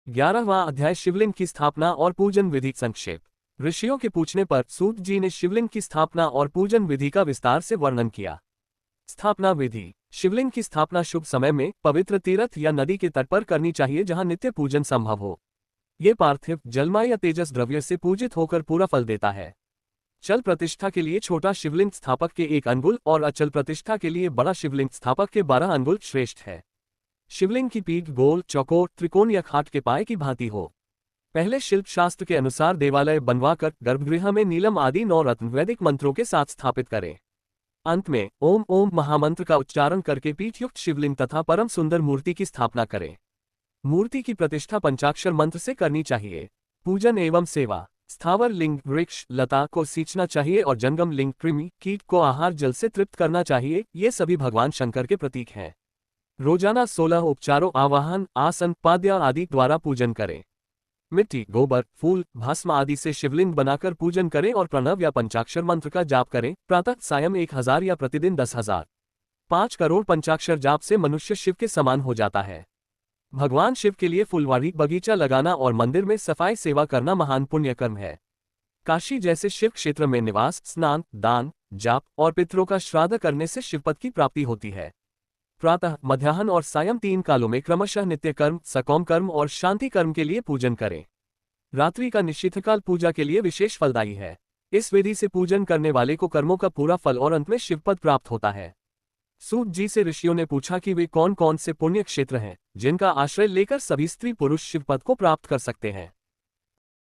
11वां अध्याय शिवलिंग की स्थापना और पूजन विधि संक्षेप। ऋषियों के पूछने पर सूत जी ने शिवलिंग की स्थापना और पूजन विधि का विस्तार से वर्णन किया। स्थापना विधि। शिवलिंग की स्थापना शुभ समय में पवित्र तीर्थ या नदी के तट पर करनी चाहिए जहां नित्य पूजन संभव हो। ये पार्थिव जलमय या तेजस द्रव्य से पूजित होकर पूरा फल देता है। चल प्रतिष्ठा के लिए छोटा शिवलिंग स्थापक के 1 अंगुल और अचल प्रतिष्ठा के लिए बड़ा शिवलिंग स्थापक के 12 अंगुल श्रेष्ठ है। शिवलिंग की पीठ गोल, चौकोर, त्रिकोण या खाट के पाए की भांति हो। पहले शिल्प शास्त्र के अनुसार देवालय बनवाकर गर्भगृह में नीलम आदि 9 रत्न वैदिक मंत्रों के साथ स्थापित करें। अंत में ओम ओम महामंत्र का उच्चारण करके पीठयुक्त शिवलिंग तथा परम सुंदर मूर्ति की स्थापना करें। मूर्ति की प्रतिष्ठा पंचाक्षर मंत्र से करनी चाहिए। पूजन एवं सेवा। स्थावर लिंग वृक्ष लता को सींचना चाहिए और जंगम लिंग कृमि कीट को आहार जल से तृप्त करना चाहिए। ये सभी भगवान शंकर के प्रतीक हैं। रोजाना 16 उपचारों आवाहन आसन पाद्य आदि द्वारा पूजन करें। मिट्टी गोबर फूल भस्म आदि से शिवलिंग बनाकर पूजन करें और प्रणव या पंचाक्षर मंत्र का जाप करें। प्रातः सायं 1000 या प्रतिदिन 10,000। 5 करोड़ पंचाक्षर जाप से मनुष्य शिव के समान हो जाता है। भगवान शिव के लिए फुलवाड़ी बगीचा लगाना और मंदिर में सफाई सेवा करना महान पुण्य कर्म है। काशी जैसे शिव क्षेत्र में निवास स्नान दान जाप और पितरों का श्राद्ध करने से शिवपद की प्राप्ति होती है। प्रातः मध्याह्न और सायं 3 कालों में क्रमशः नित्य कर्म सकौम कर्म और शांति कर्म के लिए पूजन करें। रात्रि का निशीथकाल पूजा के लिए विशेष फलदायी है। इस विधि से पूजन करने वाले को कर्मों का पूरा फल और अंत में शिवपद प्राप्त होता है। सूत जी से ऋषियों ने पूछा कि वे कौन कौन से पुण्य क्षेत्र हैं जिनका आश्रय लेकर सभी स्त्री पुरुष शिवपद को प्राप्त कर सकते हैं।